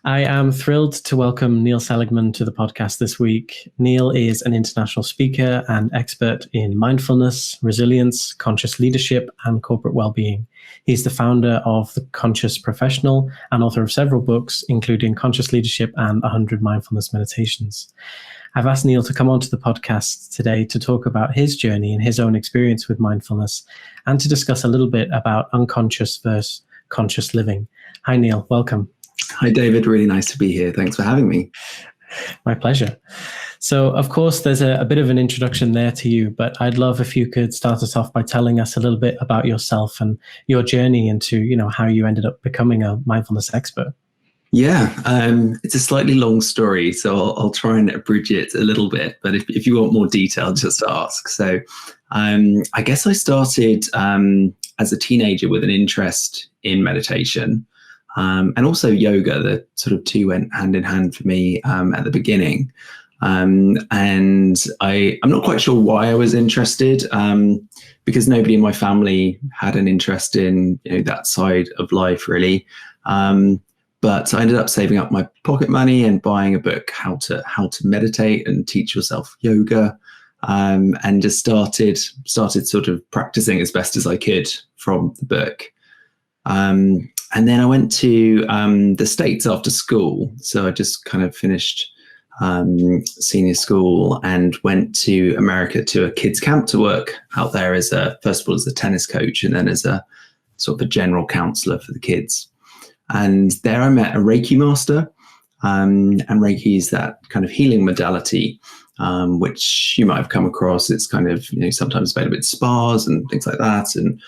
I am thrilled to welcome Neil Seligman to the podcast this week. Neil is an international speaker and expert in mindfulness, resilience, conscious leadership, and corporate well-being. He's the founder of The Conscious Professional and author of several books, including Conscious Leadership and 100 Mindfulness Meditations. I've asked Neil to come onto the podcast today to talk about his journey and his own experience with mindfulness, and to discuss a little bit about unconscious versus conscious living. Hi, Neil. Welcome. Hi, David. Really nice to be here. Thanks for having me. My pleasure. So, of course, there's a bit of an introduction there to you, but I'd love if you could start us off by telling us a little bit about yourself and your journey into, how you ended up becoming a mindfulness expert. Yeah, it's a slightly long story, so I'll try and abridge it a little bit. But if you want more detail, just ask. So I guess I started as a teenager with an interest in meditation. And also yoga. The sort of two went hand in hand for me at the beginning. And I'm not quite sure why I was interested, because nobody in my family had an interest in that side of life, really. But I ended up saving up my pocket money and buying a book, how to meditate and teach yourself yoga, and just started sort of practicing as best as I could from the book. And then I went to the States after school. So I just kind of finished senior school and went to America to a kids camp to work out there first of all, as a tennis coach, and then as a sort of a general counselor for the kids. And there I met a Reiki master, and Reiki is that kind of healing modality, which you might have come across. It's kind of, sometimes available at spas and things like that. And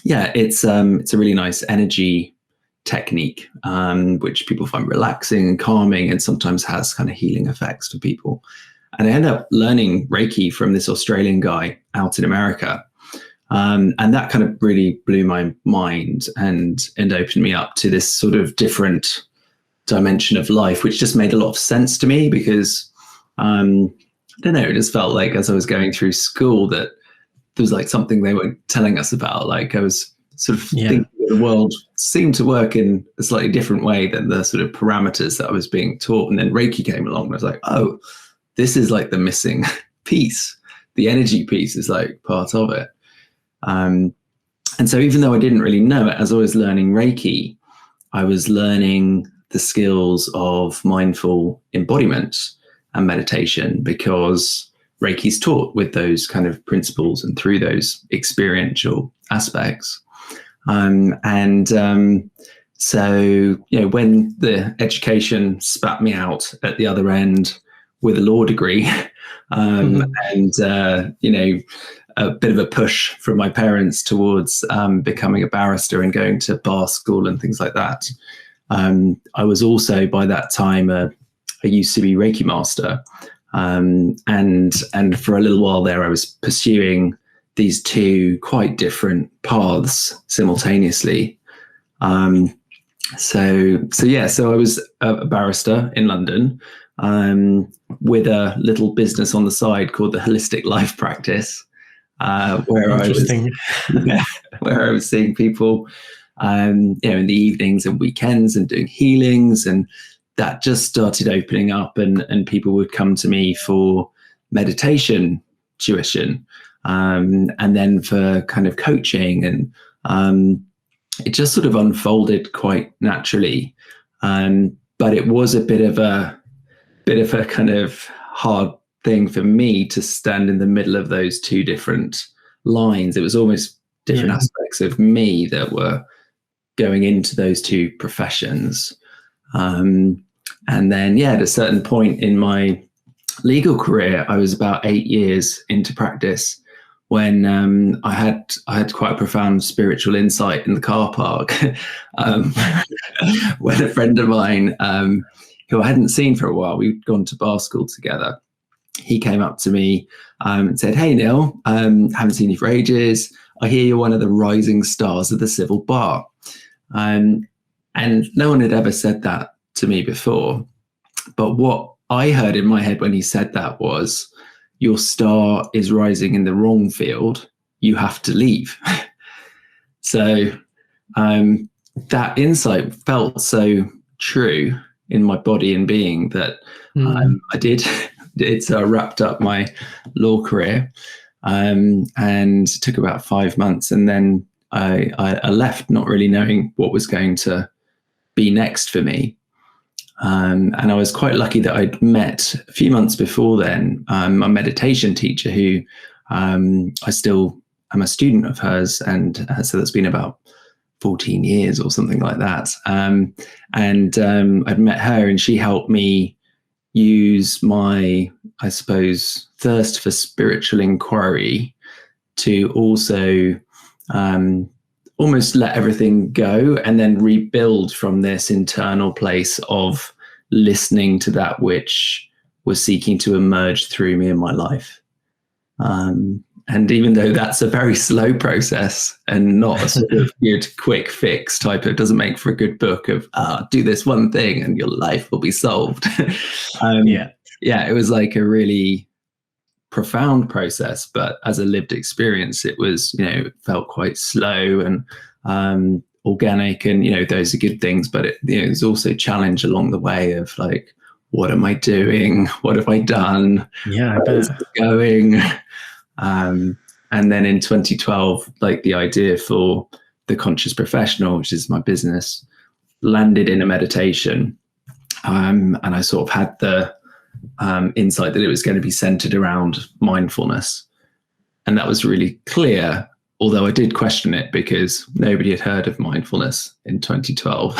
yeah, it's a really nice energy technique, which people find relaxing and calming, and sometimes has kind of healing effects for people. And I ended up learning Reiki from this Australian guy out in America. And that kind of really blew my mind and opened me up to this sort of different dimension of life, which just made a lot of sense to me because, I don't know, it just felt like as I was going through school that there was like something they were telling us about. Like I was sort of thinking that the world seemed to work in a slightly different way than the sort of parameters that I was being taught. And then Reiki came along and I was like, oh, this is like the missing piece. The energy piece is like part of it. And so even though I didn't really know it, as I was learning Reiki, I was learning the skills of mindful embodiment and meditation, because Reiki's taught with those kind of principles and through those experiential aspects. So, when the education spat me out at the other end with a law degree, and a bit of a push from my parents towards becoming a barrister and going to bar school and things like that. I was also, by that time, I used to be Reiki master. And for a little while there, I was pursuing these two quite different paths simultaneously. So I was a barrister in London, with a little business on the side called the Holistic Life Practice, where I was seeing people, in the evenings and weekends and doing healings, and that just started opening up, and people would come to me for meditation tuition, and then for kind of coaching, and it just sort of unfolded quite naturally. But it was a bit of a kind of hard thing for me to stand in the middle of those two different lines. It was almost different aspects of me that were going into those two professions. And then, at a certain point in my legal career, I was about 8 years into practice when I had quite a profound spiritual insight in the car park, when a friend of mine, who I hadn't seen for a while, we'd gone to bar school together, he came up to me and said, "Hey, Neil, haven't seen you for ages. I hear you're one of the rising stars of the civil bar." And no one had ever said that to me before. But what I heard in my head when he said that was, your star is rising in the wrong field. You have to leave. So that insight felt so true in my body and being that I did. So I wrapped up my law career, and it took about 5 months, and then I left, not really knowing what was going to be next for me. And I was quite lucky that I'd met a few months before then a meditation teacher who I still am a student of hers, and so that's been about 14 years or something like that. I'd met her, and she helped me use my, I suppose, thirst for spiritual inquiry to also almost let everything go and then rebuild from this internal place of listening to that which was seeking to emerge through me in my life. And even though that's a very slow process and not a sort of good quick fix type, it doesn't make for a good book of do this one thing and your life will be solved. It was like a really profound process, but as a lived experience, it was, it felt quite slow and organic, and those are good things, but there's also challenge along the way of like, what am I doing? What have I done? Yeah, where is it going? And then in 2012, like the idea for the Conscious Professional, which is my business, landed in a meditation, and I sort of had the insight that it was going to be centered around mindfulness. And that was really clear, although I did question it because nobody had heard of mindfulness in 2012.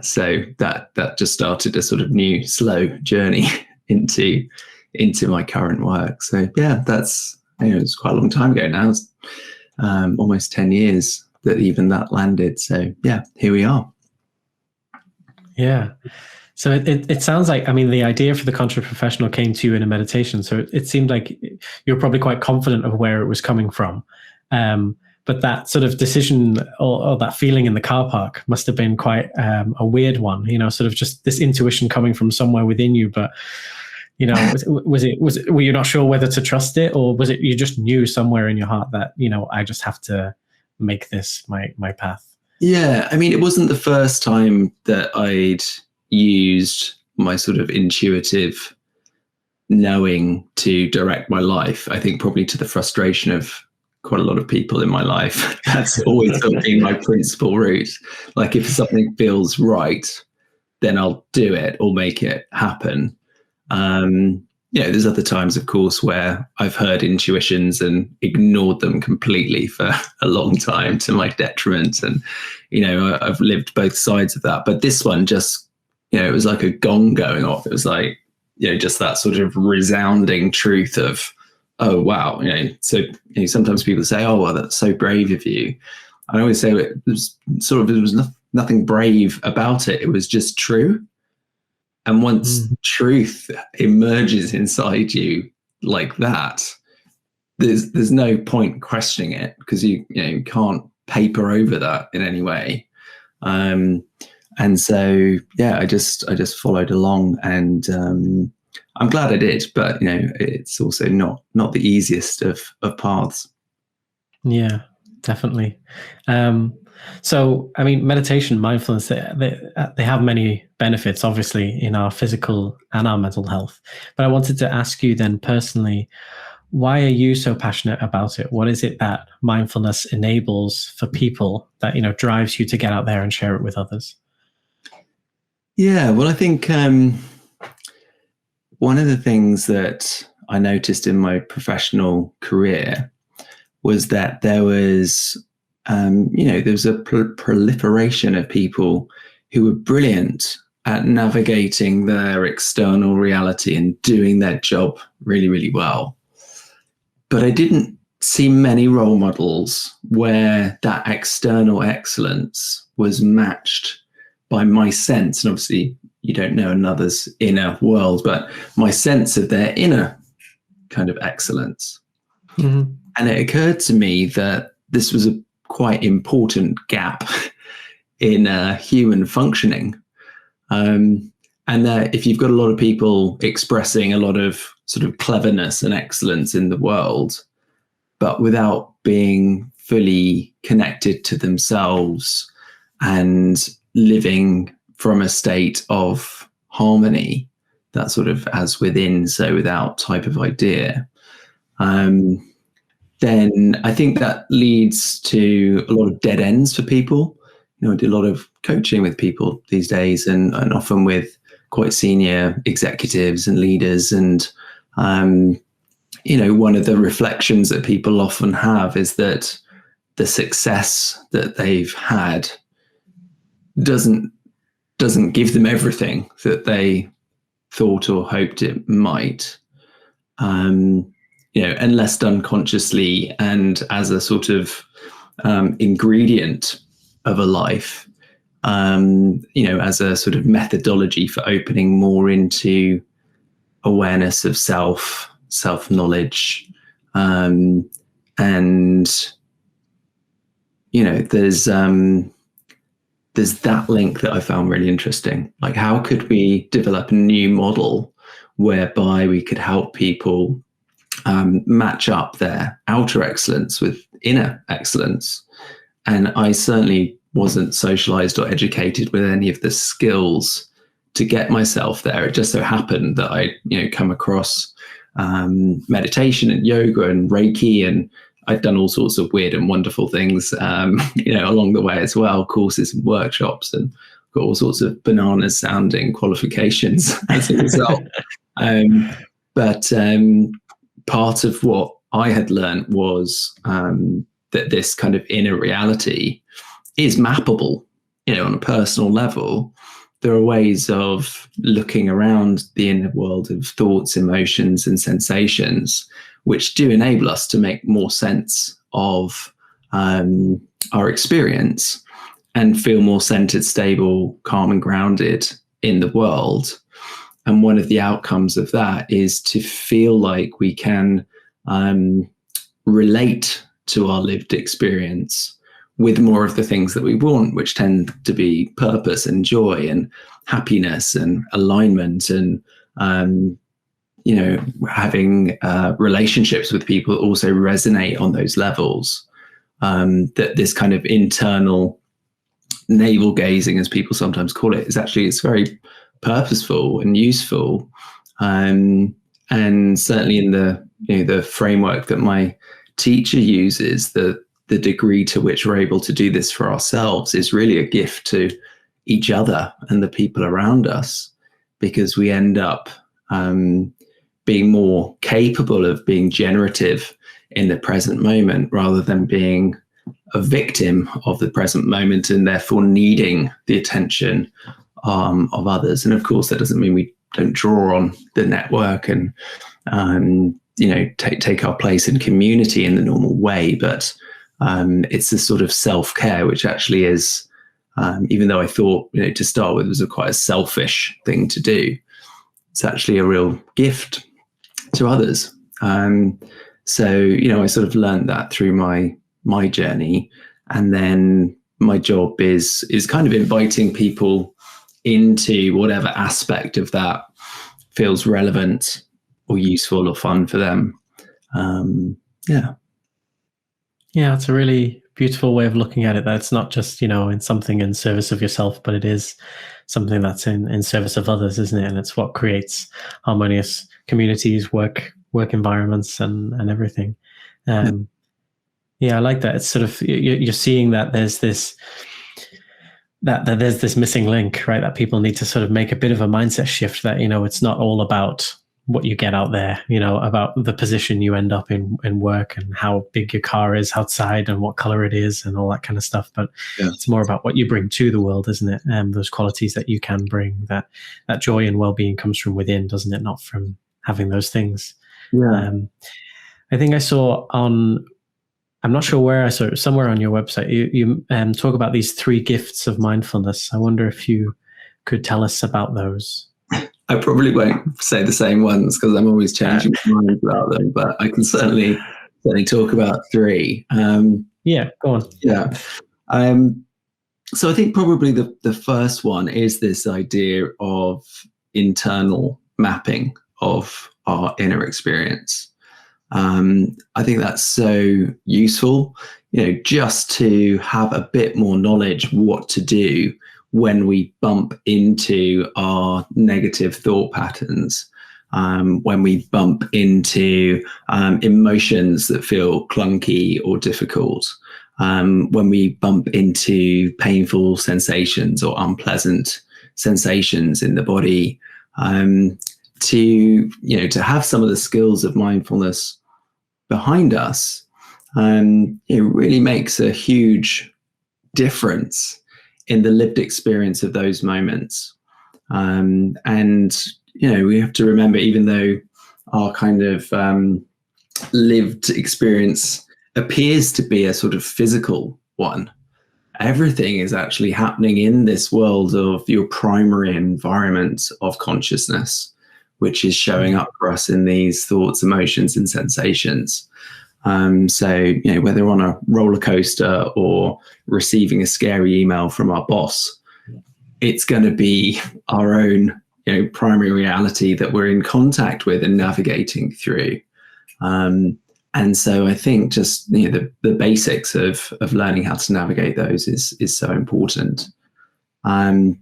So that just started a sort of new slow journey into my current work. So yeah, that's, it's quite a long time ago now. It's almost 10 years that even that landed. So yeah, here we are. Yeah. So it sounds like, the idea for the Conscious Professional came to you in a meditation. So it seemed like you're probably quite confident of where it was coming from. But that sort of decision or that feeling in the car park must have been quite a weird one, sort of just this intuition coming from somewhere within you. But, were you not sure whether to trust it, or was it you just knew somewhere in your heart that, I just have to make this my path? Yeah. It wasn't the first time that I'd used my sort of intuitive knowing to direct my life. I think probably to the frustration of quite a lot of people in my life. That's always been my principal route. Like if something feels right, then I'll do it or make it happen. There's other times, of course, where I've heard intuitions and ignored them completely for a long time to my detriment. And, I've lived both sides of that. But this one just, it was like a gong going off. It was like, just that sort of resounding truth of, oh, wow. So sometimes people say, oh, well, that's so brave of you. I always say it was nothing brave about it. It was just true. And once truth emerges inside you like that, there's no point questioning it, because you can't paper over that in any way. And so, yeah, I just followed along, and I'm glad I did. But it's also not the easiest of paths. Yeah, definitely. So, meditation, mindfulness, they have many benefits, obviously, in our physical and our mental health. But I wanted to ask you then personally, why are you so passionate about it? What is it that mindfulness enables for people that, drives you to get out there and share it with others? Yeah, well, I think one of the things that I noticed in my professional career was that there was a proliferation of people who were brilliant at navigating their external reality and doing their job really, really well. But I didn't see many role models where that external excellence was matched by my sense. And obviously, you don't know another's inner world, but my sense of their inner kind of excellence. Mm-hmm. And it occurred to me that this was a quite important gap in human functioning. And that if you've got a lot of people expressing a lot of sort of cleverness and excellence in the world, but without being fully connected to themselves and living from a state of harmony, that sort of as within, so without type of idea, then I think that leads to a lot of dead ends for people. I do a lot of coaching with people these days, and often with quite senior executives and leaders. And, one of the reflections that people often have is that the success that they've had doesn't give them everything that they thought or hoped it might. Unless done consciously and as a sort of ingredient of a life, as a sort of methodology for opening more into awareness of self-knowledge. And, there's that link that I found really interesting. Like, how could we develop a new model whereby we could help people match up their outer excellence with inner excellence? And I certainly wasn't socialized or educated with any of the skills to get myself there. It just so happened that I, come across meditation and yoga and Reiki, and I'd done all sorts of weird and wonderful things, along the way as well, courses and workshops, and got all sorts of bananas sounding qualifications as a result. But part of what I had learned was that this kind of inner reality is mappable, on a personal level. There are ways of looking around the inner world of thoughts, emotions, and sensations, which do enable us to make more sense of our experience and feel more centered, stable, calm, and grounded in the world. And one of the outcomes of that is to feel like we can relate to our lived experience with more of the things that we want, which tend to be purpose and joy and happiness and alignment, and having relationships with people that also resonate on those levels. That this kind of internal navel gazing, as people sometimes call it, it's very purposeful and useful. And certainly in the framework that my teacher uses, the degree to which we're able to do this for ourselves is really a gift to each other and the people around us, because we end up being more capable of being generative in the present moment rather than being a victim of the present moment and therefore needing the attention of others. And of course, that doesn't mean we don't draw on the network and take our place in community in the normal way, but it's this sort of self-care, which actually is, even though I thought, to start with, was quite a selfish thing to do, it's actually a real gift to others. So, I sort of learned that through my journey. And then my job is kind of inviting people into whatever aspect of that feels relevant or useful or fun for them. Yeah, it's a really beautiful way of looking at it, that it's not just, in something in service of yourself, but it is something that's in service of others, isn't it? And it's what creates harmonious communities, work environments, and everything. Yeah, I like that. It's sort of, you're seeing that there's this missing link, right? That people need to sort of make a bit of a mindset shift, that, it's not all about what you get out there, about the position you end up in work and how big your car is outside and what color it is and all that kind of stuff. But it's more about what you bring to the world, isn't it? And those qualities that you can bring, that joy and well-being comes from within, doesn't it? Not from having those things. Yeah. I think I saw I'm not sure where I saw it, somewhere on your website, you talk about these 3 gifts of mindfulness. I wonder if you could tell us about those. I probably won't say the same ones because I'm always changing my mind about them, but I can certainly talk about 3. Yeah, go on. Yeah. So I think probably the first one is this idea of internal mapping of our inner experience. I think that's so useful, just to have a bit more knowledge what to do when we bump into our negative thought patterns, when we bump into emotions that feel clunky or difficult, when we bump into painful sensations or unpleasant sensations in the body, to have some of the skills of mindfulness behind us, it really makes a huge difference in the lived experience of those moments. And we have to remember, even though our kind of lived experience appears to be a sort of physical one, everything is actually happening in this world of your primary environment of consciousness, which is showing up for us in these thoughts, emotions, and sensations. So, whether on a roller coaster or receiving a scary email from our boss, it's going to be our own, primary reality that we're in contact with and navigating through. And so I think just the basics of learning how to navigate those is so important. I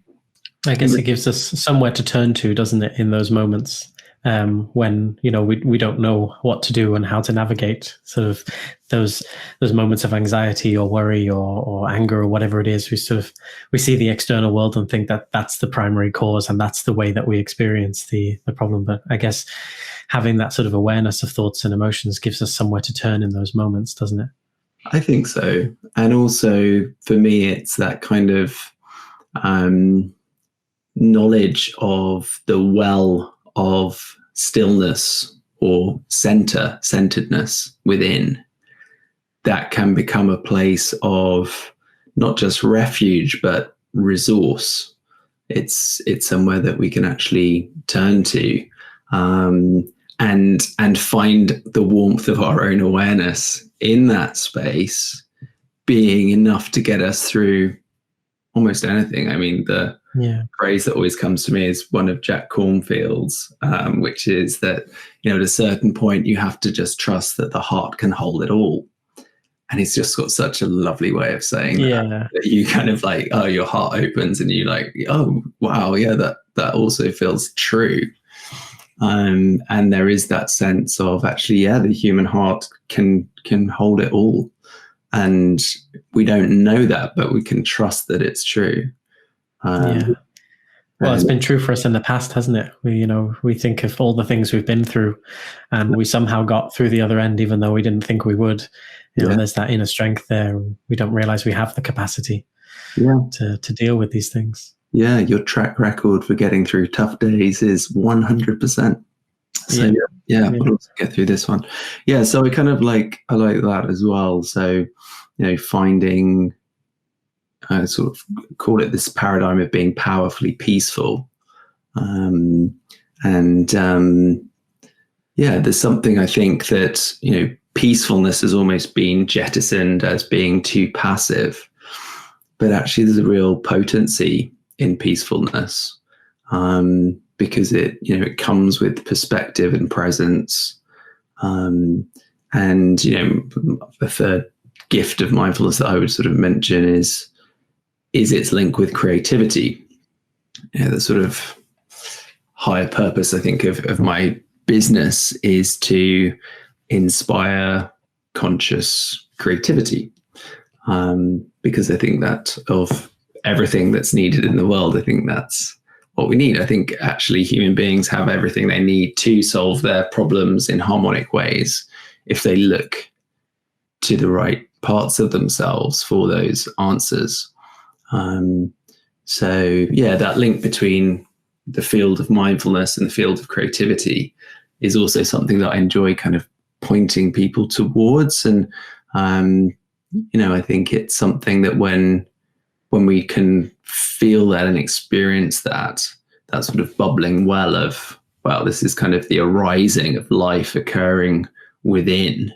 guess it gives us somewhere to turn to, doesn't it, in those moments when we don't know what to do and how to navigate sort of those moments of anxiety or worry or anger or whatever it is. We see the external world and think that that's the primary cause and that's the way that we experience the problem. But I guess having that sort of awareness of thoughts and emotions gives us somewhere to turn in those moments, doesn't it? I think so. And also for me, it's that kind of knowledge of the well of stillness or centeredness within that can become a place of not just refuge, but resource. It's somewhere that we can actually turn to and find the warmth of our own awareness in that space being enough to get us through almost anything. I mean, the phrase that always comes to me is one of Jack Cornfield's, which is that, at a certain point, you have to just trust that the heart can hold it all. And he's just got such a lovely way of saying that you kind of like, oh, your heart opens and you like, oh, wow, yeah, that also feels true. And there is that sense of actually, the human heart can hold it all. And we don't know that, but we can trust that it's true. Well, it's been true for us in the past, hasn't it? We think of all the things we've been through and we somehow got through the other end, even though we didn't think we would. There's that inner strength there. We don't realize we have the capacity to deal with these things. Yeah, your track record for getting through tough days is 100%. So we'll also get through this one. Yeah, so I kind of I like that as well. So, finding, sort of call it this paradigm of being powerfully peaceful. There's something I think that, peacefulness has almost been jettisoned as being too passive, but actually there's a real potency in peacefulness, because it comes with perspective and presence. And the third gift of mindfulness that I would sort of mention is its link with creativity. The sort of higher purpose, I think, of my business is to inspire conscious creativity, because I think that of everything that's needed in the world, I think that's what we need. I think actually human beings have everything they need to solve their problems in harmonic ways if they look to the right parts of themselves for those answers. That link between the field of mindfulness and the field of creativity is also something that I enjoy kind of pointing people towards. And, I think it's something that when we can feel that and experience that sort of bubbling well of, wow, this is kind of the arising of life occurring within.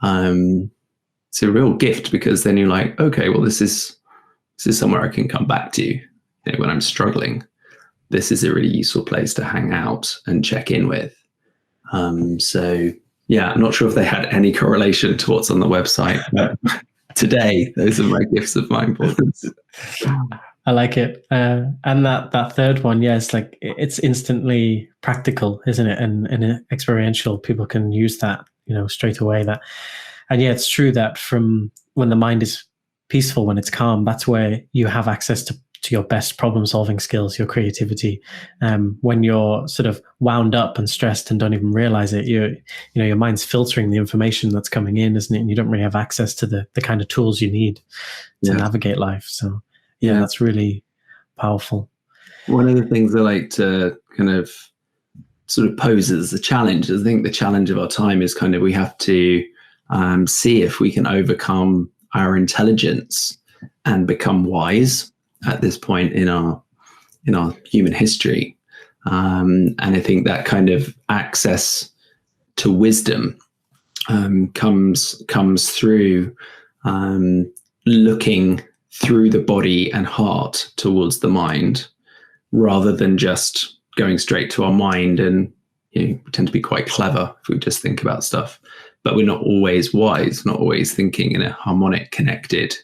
It's a real gift, because then you're like, okay, well, this is somewhere I can come back to when I'm struggling. This is a really useful place to hang out and check in with. I'm not sure if they had any correlation to what's on the website, but today, those are my gifts of mindfulness. I like it. And that third one, yeah, it's like it's instantly practical, isn't it? And experiential. People can use that, straight away. And yeah, it's true that from when the mind is peaceful, when it's calm, that's where you have access to your best problem solving skills, your creativity. When you're sort of wound up and stressed and don't even realize it, your mind's filtering the information that's coming in, isn't it? And you don't really have access to the kind of tools you need to navigate life. So yeah, that's really powerful. One of the things I like to kind of sort of pose as a challenge, I think the challenge of our time is kind of we have to see if we can overcome our intelligence and become wise at this point in our human history. And I think that kind of access to wisdom comes through looking through the body and heart towards the mind, rather than just going straight to our mind. And we tend to be quite clever if we just think about stuff, but we're not always wise, not always thinking in a harmonic, connected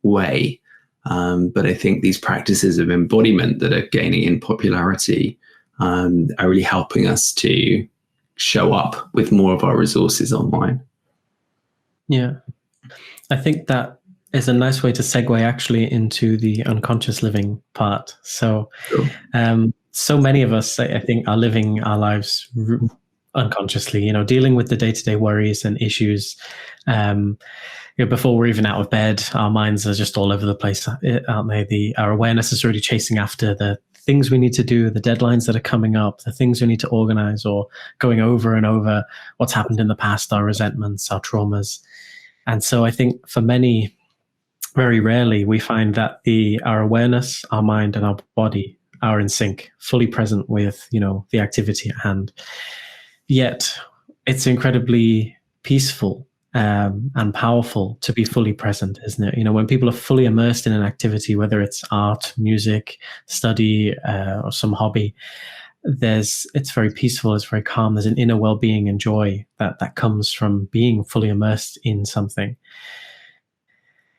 way. But I think these practices of embodiment that are gaining in popularity are really helping us to show up with more of our resources online. Yeah. I think that is a nice way to segue actually into the unconscious living part. So, so many of us, I think, are living our lives unconsciously, dealing with the day-to-day worries and issues. Before we're even out of bed, our minds are just all over the place, aren't they? Our awareness is already chasing after the things we need to do, the deadlines that are coming up, the things we need to organize, or going over and over what's happened in the past, our resentments, our traumas. And so I think for many, very rarely, we find that our awareness, our mind, and our body are in sync, fully present with, the activity at hand. Yet it's incredibly peaceful and powerful to be fully present, isn't it? When people are fully immersed in an activity, whether it's art, music, study, or some hobby, it's very peaceful, it's very calm. There's an inner well-being and joy that comes from being fully immersed in something.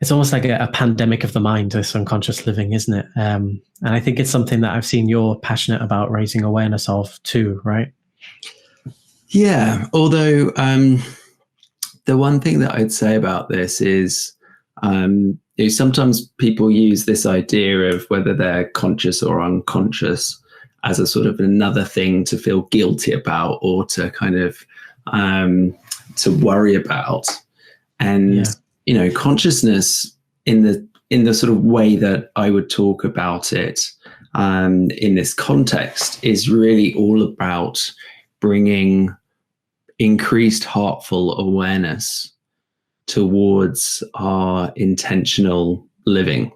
It's almost like a pandemic of the mind, this unconscious living, isn't it? And I think it's something that I've seen you're passionate about raising awareness of too, right? Yeah, although the one thing that I'd say about this is sometimes people use this idea of whether they're conscious or unconscious as a sort of another thing to feel guilty about, or to kind of to worry about. And consciousness in the sort of way that I would talk about it in this context is really all about bringing increased heartful awareness towards our intentional living.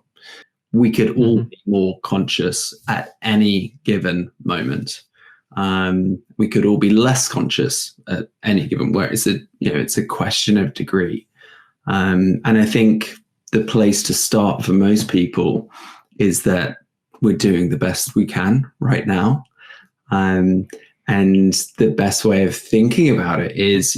We could all be more conscious at any given moment. We could all be less conscious at any given, where it's a question of degree. And I think the place to start for most people is that we're doing the best we can right now. And the best way of thinking about it is,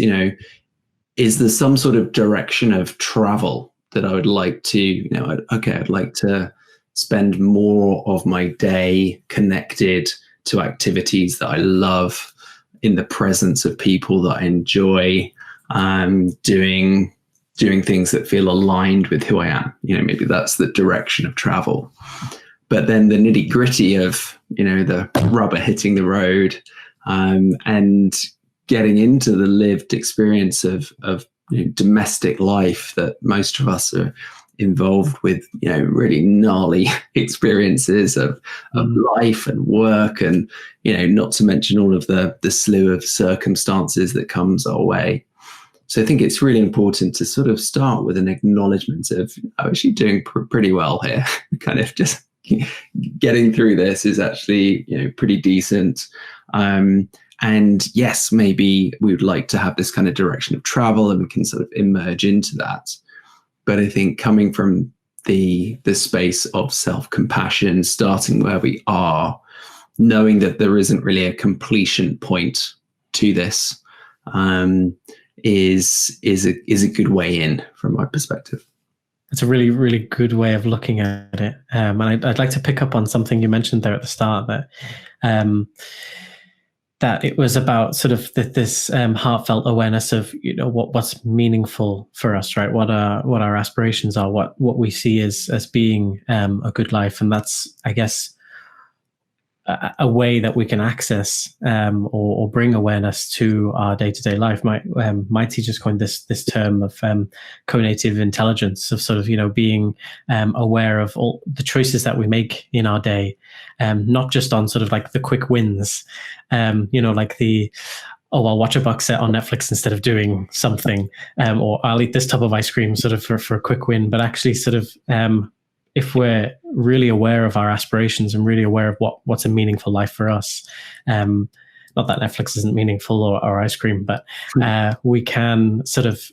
is there some sort of direction of travel that I would like to, I'd like to spend more of my day connected to activities that I love, in the presence of people that I enjoy, doing things that feel aligned with who I am. Maybe that's the direction of travel. But then the nitty gritty of, the rubber hitting the road, and getting into the lived experience of domestic life that most of us are involved with, really gnarly experiences of life and work, and, not to mention all of the slew of circumstances that comes our way. So I think it's really important to sort of start with an acknowledgement of, I'm actually doing pretty well here. Kind of just getting through this is actually, pretty decent. And yes, maybe we would like to have this kind of direction of travel, and we can sort of emerge into that. But I think coming from the space of self-compassion, starting where we are, knowing that there isn't really a completion point to this, is a good way in, from my perspective. It's a really, really good way of looking at it. And I'd like to pick up on something you mentioned there at the start, that it was about sort of this heartfelt awareness of, you know, what's meaningful for us, right? What our aspirations are, what we see as being a good life. And that's, I guess, a way that we can access or bring awareness to our day-to-day life. Mighty just coined this term of co-native intelligence, of sort of, you know, being aware of all the choices that we make in our day, not just on sort of like the quick wins, you know, like I'll watch a box set on Netflix instead of doing something, or I'll eat this tub of ice cream sort of for a quick win, but actually sort of if we're really aware of our aspirations and really aware of what's a meaningful life for us, not that Netflix isn't meaningful or ice cream, but we can sort of,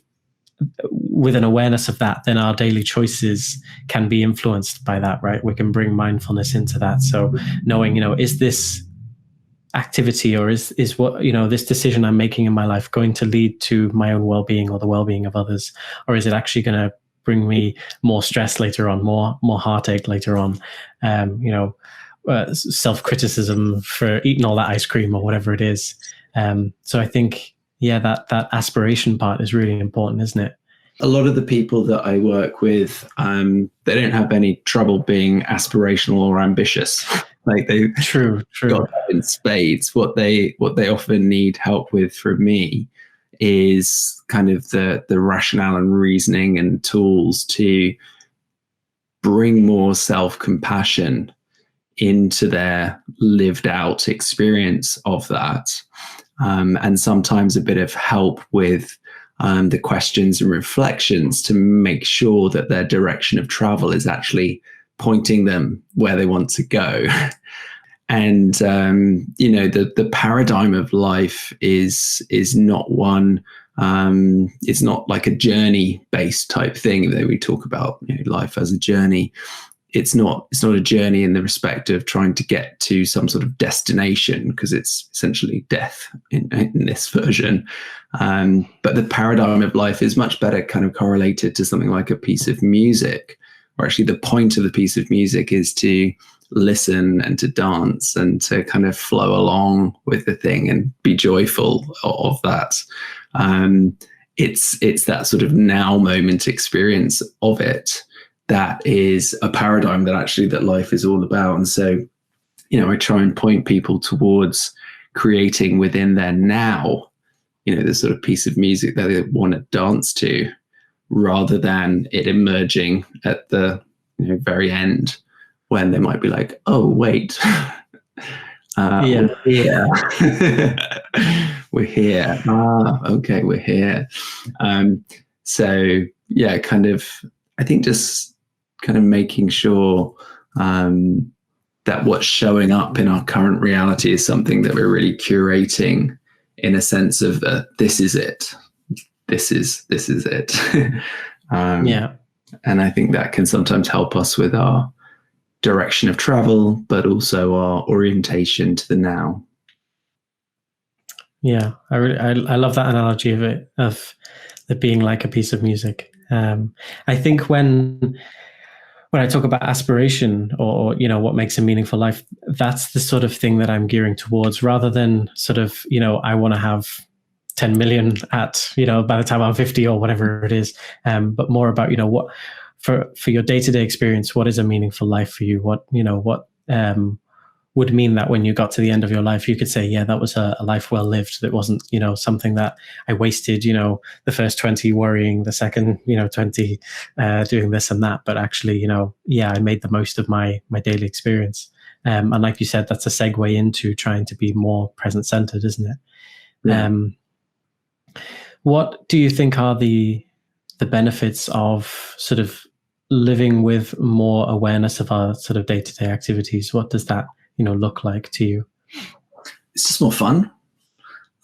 with an awareness of that, then our daily choices can be influenced by that, right? We can bring mindfulness into that. So knowing, you know, is this activity or is what, you know, this decision I'm making in my life going to lead to my own well-being or the well-being of others, or is it actually going to bring me more stress later on, more heartache later on, you know, self-criticism for eating all that ice cream or whatever it is. So I think, yeah, that aspiration part is really important, isn't it? A lot of the people that I work with, they don't have any trouble being aspirational or ambitious. Like they true got that in spades. What they often need help with from me is kind of the rationale and reasoning and tools to bring more self-compassion into their lived out experience of that. And sometimes a bit of help with the questions and reflections to make sure that their direction of travel is actually pointing them where they want to go. And, you know, the paradigm of life is not one, it's not like a journey based type thing that we talk about, you know, life as a journey. It's not a journey in the respect of trying to get to some sort of destination, because it's essentially death in this version. But the paradigm of life is much better kind of correlated to something like a piece of music, where actually the point of the piece of music is to listen and to dance and to kind of flow along with the thing and be joyful of that. It's that sort of now moment experience of it that is a paradigm that life is all about. And so, you know, I try and point people towards creating within their now, you know, the sort of piece of music that they want to dance to, rather than it emerging at the, you know, very end, when they might be like, oh, wait, we're here. We're here. Okay, we're here. So, yeah, kind of, I think just kind of making sure that what's showing up in our current reality is something that we're really curating, in a sense of this is it. This is it. And I think that can sometimes help us with our direction of travel, but also our orientation to the now. Yeah, I love that analogy of it being like a piece of music. I think when I talk about aspiration, or, you know, what makes a meaningful life, that's the sort of thing that I'm gearing towards, rather than sort of, you know, I want to have 10 million at, you know, by the time I'm 50 or whatever it is, but more about, you know, what for your day-to-day experience, what is a meaningful life for you? What, you know, what would mean that when you got to the end of your life, you could say, yeah, that was a life well lived. That wasn't, you know, something that I wasted, you know, the first 20 worrying, the second, you know, 20 doing this and that. But actually, you know, yeah, I made the most of my daily experience. And like you said, that's a segue into trying to be more present-centered, isn't it? Yeah. What do you think are the benefits of sort of living with more awareness of our sort of day-to-day activities? What does that, you know, look like to you? It's just more fun.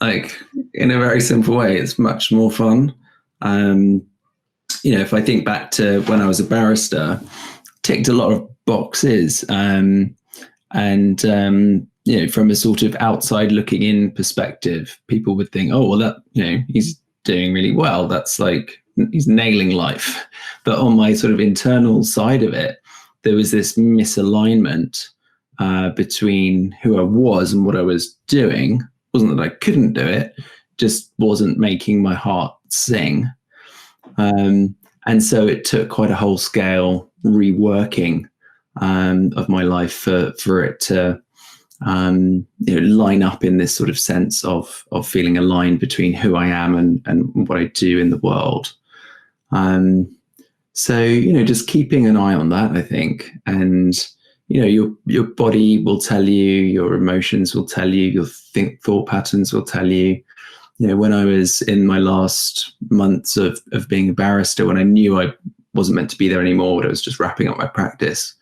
Like, in a very simple way, it's much more fun. You know, if I think back to when I was a barrister, ticked a lot of boxes, and you know, from a sort of outside looking in perspective, people would think, oh, well, that, you know, he's doing really well. That's like he's nailing life. But on my sort of internal side of it, there was this misalignment between who I was and what I was doing. It wasn't that I couldn't do it, just wasn't making my heart sing. And so it took quite a whole scale reworking of my life for it to line up in this sort of sense of feeling aligned between who I am and what I do in the world. So, just keeping an eye on that, I think. And, your body will tell you, your emotions will tell you, your thought patterns will tell you. When I was in my last months of being a barrister, when I knew I wasn't meant to be there anymore, but I was just wrapping up my practice,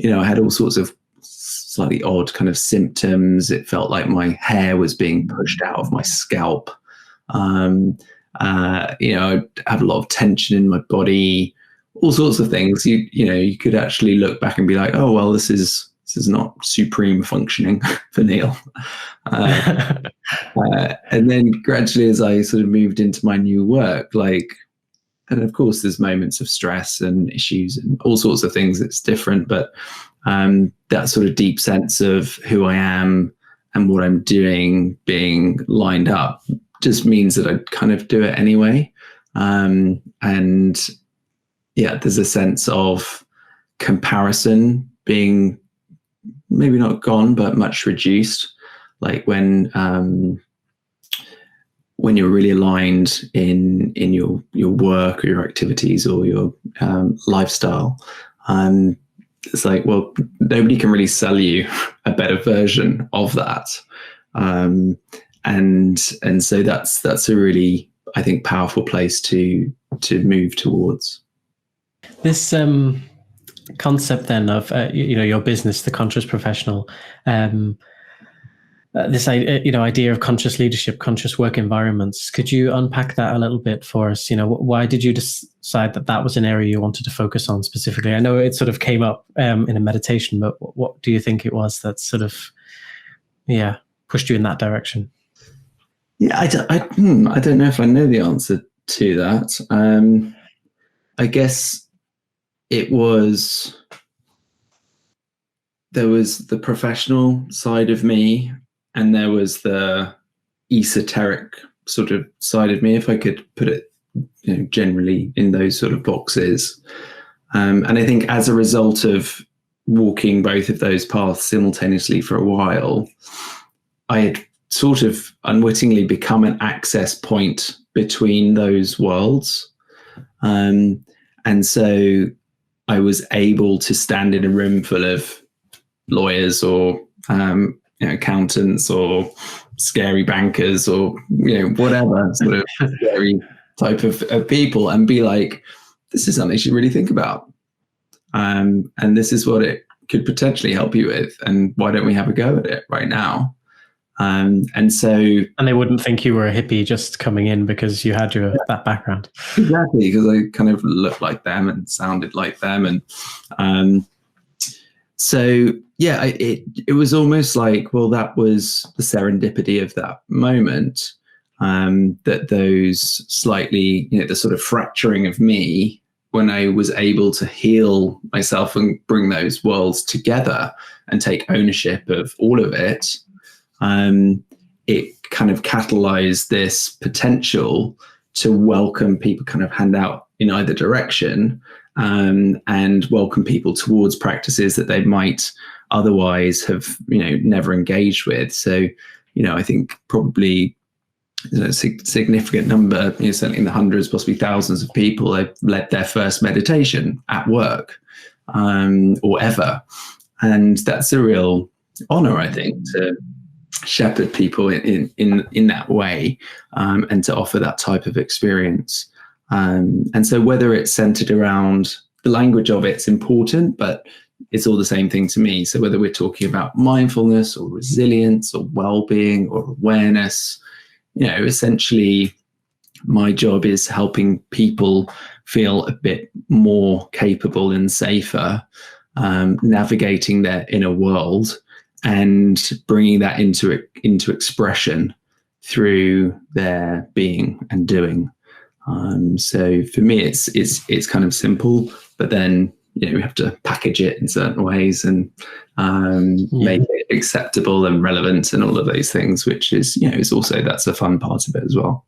I had all sorts of slightly odd kind of symptoms. It felt like my hair was being pushed out of my scalp. I had a lot of tension in my body, all sorts of things. You could actually look back and be like, oh, well, this is not supreme functioning for Neil. And then gradually, as I sort of moved into my new work, and of course, there's moments of stress and issues and all sorts of things that's different, but that sort of deep sense of who I am and what I'm doing being lined up just means that I kind of do it anyway. And yeah, there's a sense of comparison being maybe not gone, but much reduced. Like when you're really aligned in your work or your activities or your lifestyle, it's like, well, nobody can really sell you a better version of that. And so that's a really, I think, powerful place to move towards. This concept then of your business, the conscious professional, this idea of conscious leadership, conscious work environments. Could you unpack that a little bit for us? Why did you decide that was an area you wanted to focus on specifically? I know it sort of came up in a meditation, but what do you think it was that sort of pushed you in that direction? Yeah, I don't know if I know the answer to that. I guess there was the professional side of me, and there was the esoteric sort of side of me, if I could put it generally in those sort of boxes. And I think as a result of walking both of those paths simultaneously for a while, I had sort of unwittingly become an access point between those worlds. And so I was able to stand in a room full of lawyers or accountants or scary bankers or whatever sort of scary type of people and be like, this is something you should really think about, and this is what it could potentially help you with, and why don't we have a go at it right now? And they wouldn't think you were a hippie just coming in because you had that background. Exactly, because I kind of looked like them and sounded like them, and so yeah, it was almost like, well, that was the serendipity of that moment, that those slightly, the sort of fracturing of me, when I was able to heal myself and bring those worlds together and take ownership of all of it, it kind of catalyzed this potential to welcome people, kind of hand out in either direction, and welcome people towards practices that they might otherwise have, never engaged with. So, I think probably a significant number, certainly in the hundreds, possibly thousands of people have led their first meditation at work, or ever. And that's a real honor, I think, to shepherd people in that way, and to offer that type of experience. And so whether it's centered around the language of it's important, but it's all the same thing to me. So whether we're talking about mindfulness or resilience or well-being or awareness, essentially my job is helping people feel a bit more capable and safer, navigating their inner world and bringing that into expression through their being and doing. So for me, it's kind of simple, but then we have to package it in certain ways and make it acceptable and relevant and all of those things, which is is also, that's a fun part of it as well.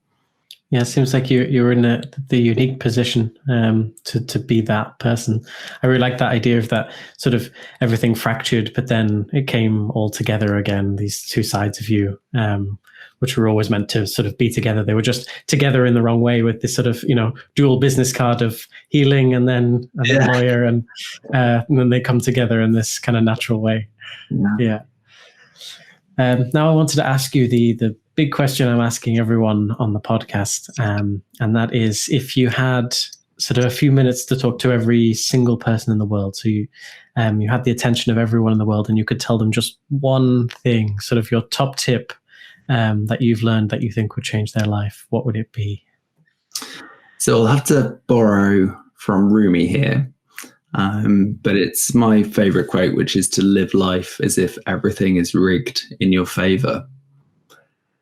Yeah, it seems like you're in the unique position to be that person. I really like that idea of that sort of everything fractured, but then it came all together again, these two sides of you, which were always meant to sort of be together. They were just together in the wrong way with this sort of, dual business card of healing and then lawyer, and then they come together in this kind of natural way. Yeah. Now I wanted to ask you the big question I'm asking everyone on the podcast, and that is, if you had sort of a few minutes to talk to every single person in the world, so you had the attention of everyone in the world, and you could tell them just one thing, sort of your top tip that you've learned that you think would change their life, what would it be? So I'll have to borrow from Rumi here. But it's my favorite quote, which is to live life as if everything is rigged in your favor.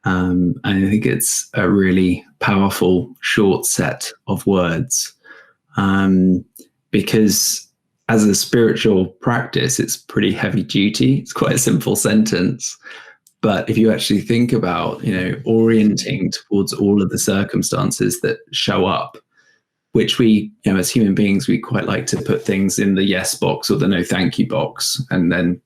And I think it's a really powerful short set of words, because as a spiritual practice, it's pretty heavy duty. It's quite a simple sentence. But if you actually think about, orienting towards all of the circumstances that show up, which we, as human beings, we quite like to put things in the yes box or the no thank you box, and then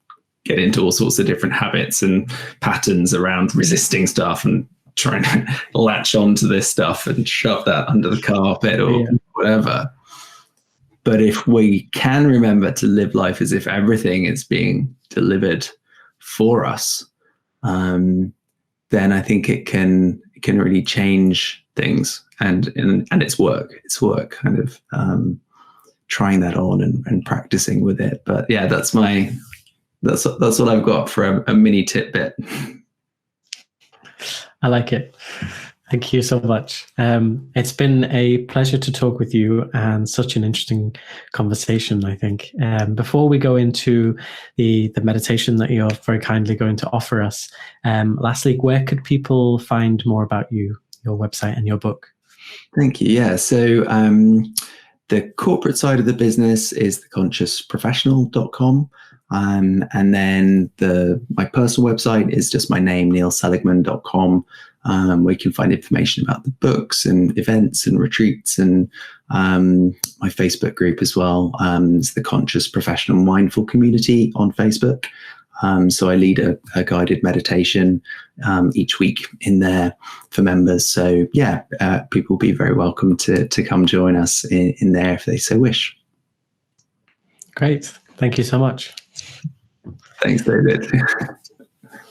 get into all sorts of different habits and patterns around resisting stuff and trying to latch onto this stuff and shove that under the carpet or whatever. But if we can remember to live life as if everything is being delivered for us, then I think it can really change things. And it's work kind of trying that on and practicing with it. But yeah, that's what I've got for a mini tidbit. I like it. Thank you so much. It's been a pleasure to talk with you, and such an interesting conversation, I think. Before we go into the meditation that you're very kindly going to offer us, lastly, where could people find more about you, your website and your book? Thank you. Yeah. So the corporate side of the business is theconsciousprofessional.com. And then my personal website is just my name, neilseligman.com, where you can find information about the books and events and retreats, and my Facebook group as well. It's the Conscious Professional Mindful Community on Facebook. So I lead a guided meditation each week in there for members. So yeah, people will be very welcome to come join us in there if they so wish. Great. Thank you so much. Thanks, David.